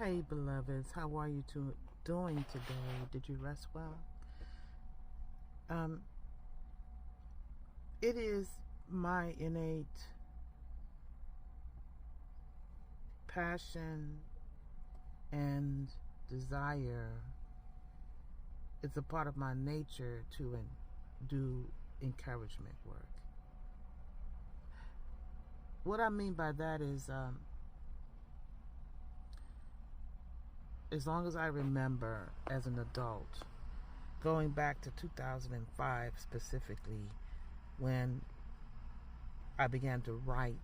Hey, beloveds, how are you doing today? Did you rest well? Um, it is my innate passion and desire. It's a part of my nature to do encouragement work. What I mean by that is, as long as I remember as an adult, going back to 2005 specifically, when I began to write,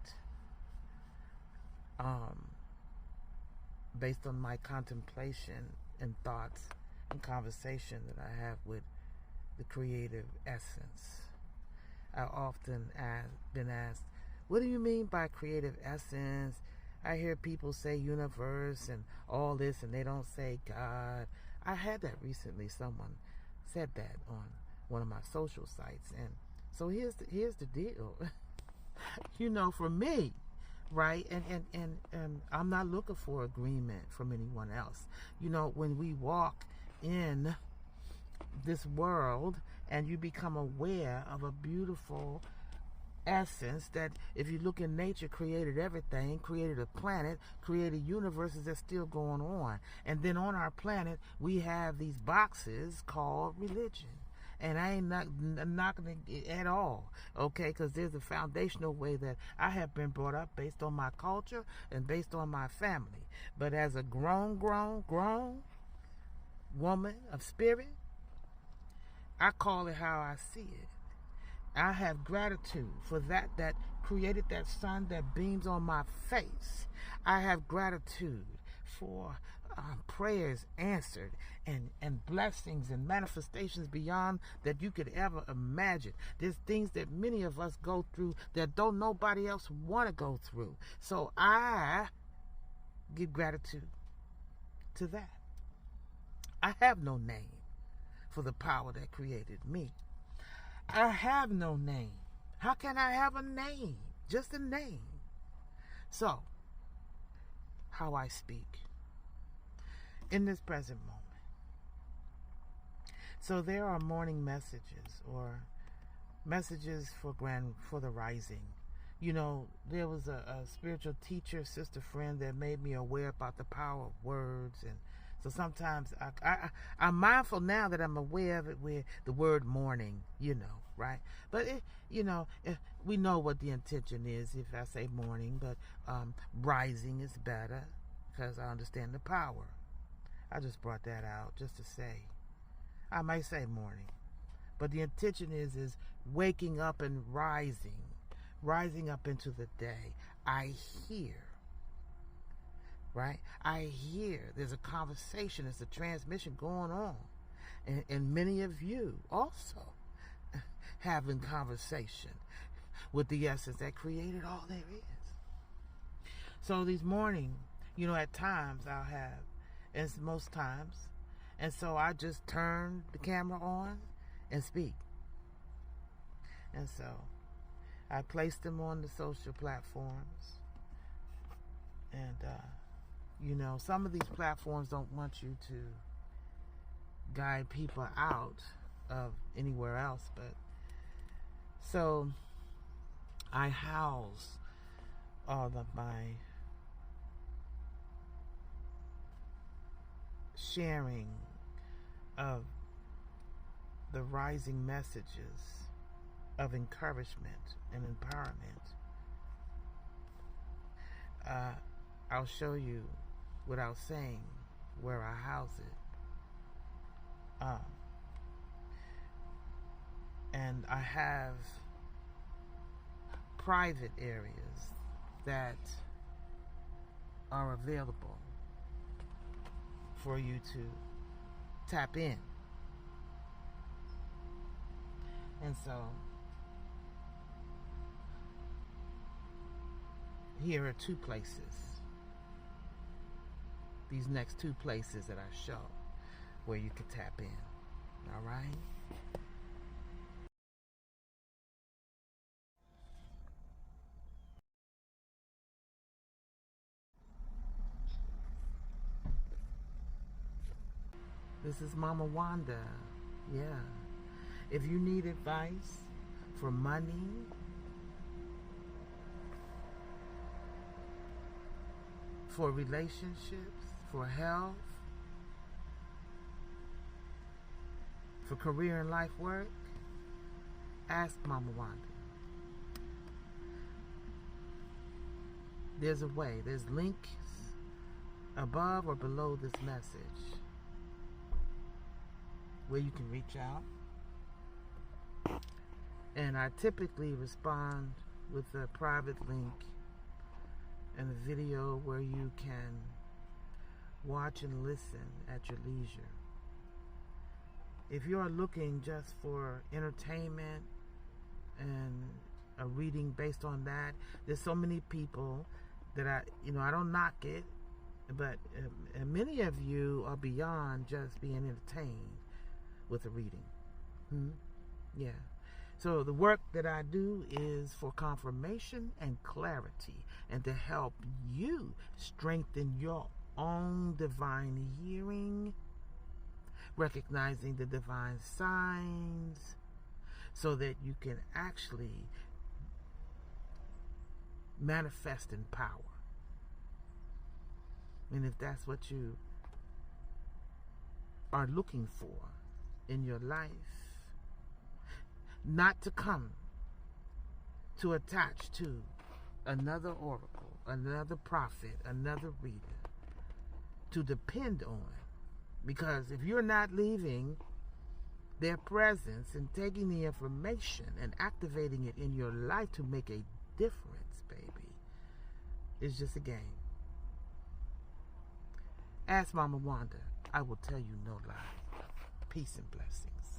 based on my contemplation and thoughts and conversation that I have with the creative essence. I often been asked, what do you mean by creative essence? I hear people say universe and all this, and they don't say God. I had that recently. Someone said that on one of my social sites, and so here's the deal. For me, right? And I'm not looking for agreement from anyone else. When we walk in this world and you become aware of a beautiful essence that, if you look in nature, created everything, created a planet, created universes that's still going on. And then on our planet, we have these boxes called religion. And I ain't not knocking it at all, okay? Because there's a foundational way that I have been brought up based on my culture and based on my family. But as a grown woman of spirit, I call it how I see it. I have gratitude for that created that sun that beams on my face. I have gratitude for prayers answered and blessings and manifestations beyond that you could ever imagine. There's things that many of us go through that don't nobody else want to go through. So I give gratitude to that. I have no name for the power that created me. I have no name. How can I have a name? Just a name. So, how I speak in this present moment. So there are morning messages or messages for the rising. There was a spiritual teacher, sister friend, that made me aware about the power of words. And so sometimes I'm mindful now that I'm aware of it with the word morning, right? But, we know what the intention is if I say morning, but rising is better because I understand the power. I just brought that out just to say. I might say morning, but the intention is waking up and rising up into the day. I hear. Right? I hear there's a conversation, there's a transmission going on. And many of you also having conversation with the essence that created all there is. So these morning, at times I'll have, and most times, and so I just turn the camera on and speak. And so I place them on the social platforms. And some of these platforms don't want you to guide people out of anywhere else, but so I house all of my sharing of the rising messages of encouragement and empowerment. I'll show you without saying where I house it. And I have private areas that are available for you to tap in. And so here are two places. These next two places that I show where you can tap in. All right? This is Mama Wanda. Yeah. If you need advice for money, for relationships, for health, for career and life work, ask Mama Wanda. There's a way. There's links above or below this message where you can reach out. And I typically respond with a private link and a video where you can watch and listen at your leisure. If you're looking just for entertainment and a reading based on that, there's so many people that I don't knock it, but many of you are beyond just being entertained with a reading. Yeah. So the work that I do is for confirmation and clarity, and to help you strengthen your own divine hearing, recognizing the divine signs, so that you can actually manifest in power. And if that's what you are looking for in your life, not to come to attach to another oracle, another prophet, another reader, to depend on. Because if you're not leaving their presence and taking the information and activating it in your life to make a difference, baby, it's just a game. Ask Mama Wanda. I will tell you no lie. Peace and blessings.